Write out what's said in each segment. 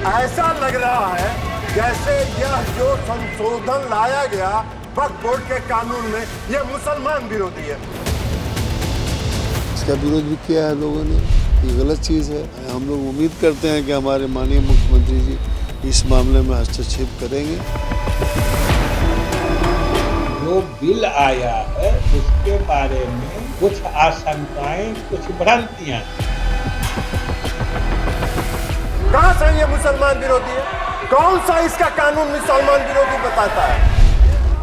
ऐसा लग रहा है जैसे यह जो संशोधन लाया गया वक्फ बोर्ड के कानून में, यह मुसलमान विरोधी है। इसका विरोध भी किया है लोगों ने, ये गलत चीज़ है। हम लोग उम्मीद करते हैं कि हमारे माननीय मुख्यमंत्री जी इस मामले में हस्तक्षेप करेंगे। जो बिल आया है उसके बारे में कुछ आशंकाएं, कुछ भ्रांतियां। कहां से ये मुसलमान विरोधी है? कौन सा इसका कानून मुसलमान विरोधी बताता है?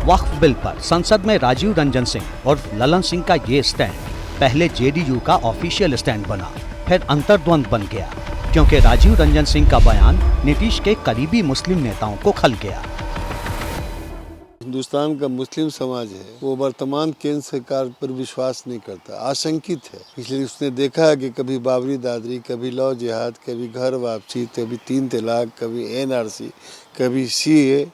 वक्फ बिल पर संसद में राजीव रंजन सिंह और ललन सिंह का ये स्टैंड पहले जेडीयू का ऑफिशियल स्टैंड बना, फिर अंतर्द्वंद बन गया, क्योंकि राजीव रंजन सिंह का बयान नीतीश के करीबी मुस्लिम नेताओं को खल गया। हिंदुस्तान का मुस्लिम समाज है, वो वर्तमान केंद्र सरकार पर विश्वास नहीं करता, आशंकित है। इसलिए उसने देखा है कि कभी बाबरी दादरी, कभी लव जिहाद, कभी घर वापसी, कभी 3 तलाक, कभी एनआरसी, कभी सीए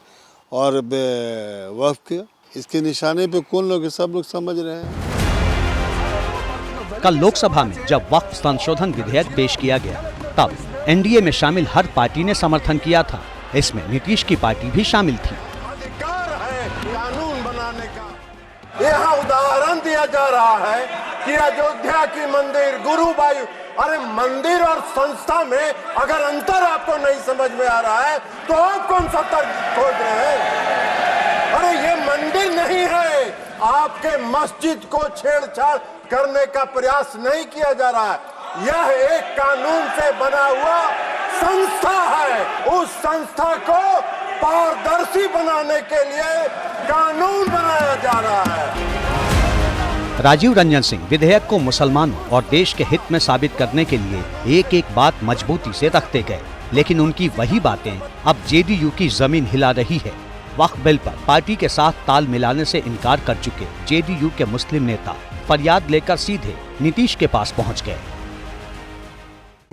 और वक्फ के, इसके निशाने पे कौन लोग, सब लोग समझ रहे हैं। कल लोकसभा में जब वक्फ संशोधन विधेयक पेश किया गया, तब एनडीए में शामिल हर पार्टी ने समर्थन किया था। इसमें नीतीश की पार्टी भी शामिल थी। कानून बनाने का यहाँ उदाहरण दिया जा रहा है कि अयोध्या की मंदिर, गुरुवायु, अरे मंदिर और संस्था में अगर अंतर आपको नहीं समझ में आ रहा है तो आप कौन सा तर्क खोज रहे हैं? अरे ये मंदिर नहीं है, आपके मस्जिद को छेड़छाड़ करने का प्रयास नहीं किया जा रहा है। यह एक कानून से बना हुआ संस्था है, उस संस्था को पारदर्शी बनाने के लिए कानून बनाया जा रहा है। राजीव रंजन सिंह विधेयक को मुसलमानों और देश के हित में साबित करने के लिए एक एक बात मजबूती से रखते गए, लेकिन उनकी वही बातें अब जेडीयू की जमीन हिला रही है। वक्फ बिल पर पार्टी के साथ ताल मिलाने से इनकार कर चुके जेडीयू के मुस्लिम नेता फरियाद लेकर सीधे नीतीश के पास पहुंच गए।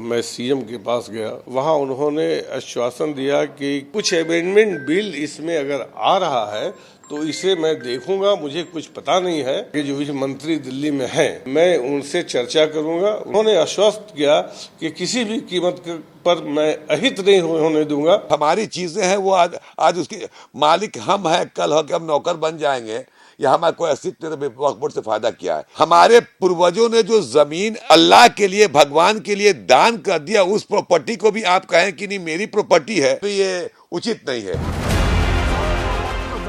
मैं सीएम के पास गया, वहां उन्होंने आश्वासन दिया कि कुछ अमेंडमेंट बिल इसमें अगर आ रहा है तो इसे मैं देखूंगा, मुझे कुछ पता नहीं है कि जो भी मंत्री दिल्ली में हैं, मैं उनसे चर्चा करूंगा। उन्होंने आश्वस्त किया कि किसी भी कीमत पर मैं अहित नहीं होने दूंगा। हमारी चीजें हैं वो आज उसके मालिक हम हैं, कल होकर हम नौकर बन जाएंगे, या हमारा कोई अस्तित्व वक्फ बोर्ड से फायदा किया है। हमारे पूर्वजों ने जो जमीन अल्लाह के लिए, भगवान के लिए दान कर दिया, उस प्रॉपर्टी को भी आप कहें कि नहीं मेरी प्रॉपर्टी है, तो ये उचित नहीं है।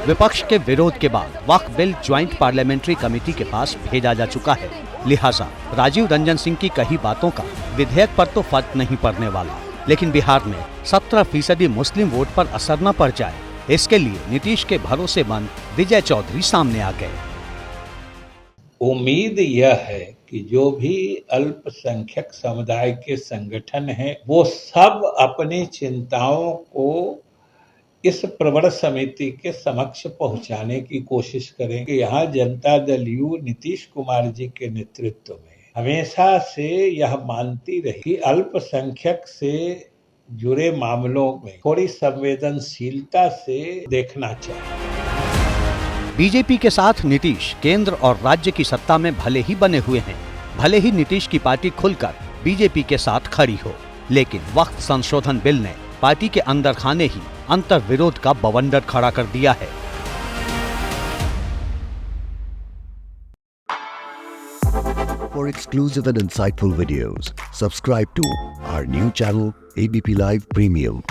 विपक्ष के विरोध के बाद वक्फ बिल ज्वाइंट पार्लियामेंट्री कमेटी के पास भेजा जा चुका है। लिहाजा राजीव रंजन सिंह की कही बातों का विधेयक पर तो फर्क नहीं पड़ने वाला, लेकिन बिहार में 17% मुस्लिम वोट पर असर न पड़ जाए, इसके लिए नीतीश के भरोसेमंद विजय चौधरी सामने आ गए। उम्मीद यह है कि जो भी अल्पसंख्यक समुदाय के संगठन हैं, वो सब अपनी चिंताओं को इस प्रवर समिति के समक्ष पहुंचाने की कोशिश करें कि यहाँ जनता दल यू नीतीश कुमार जी के नेतृत्व में हमेशा से यह मानती रही कि अल्पसंख्यक से जुड़े मामलों में थोड़ी संवेदनशीलता से देखना चाहिए। बीजेपी के साथ नीतीश केंद्र और राज्य की सत्ता में भले ही बने हुए हैं, भले ही नीतीश की पार्टी खुलकर बीजेपी के साथ खड़ी हो, लेकिन वक्फ संशोधन बिल ने पार्टी के अंदर खाने ही अंतर विरोध का बवंडर खड़ा कर दिया है। For exclusive and insightful videos, subscribe to our new channel ABP Live Premium.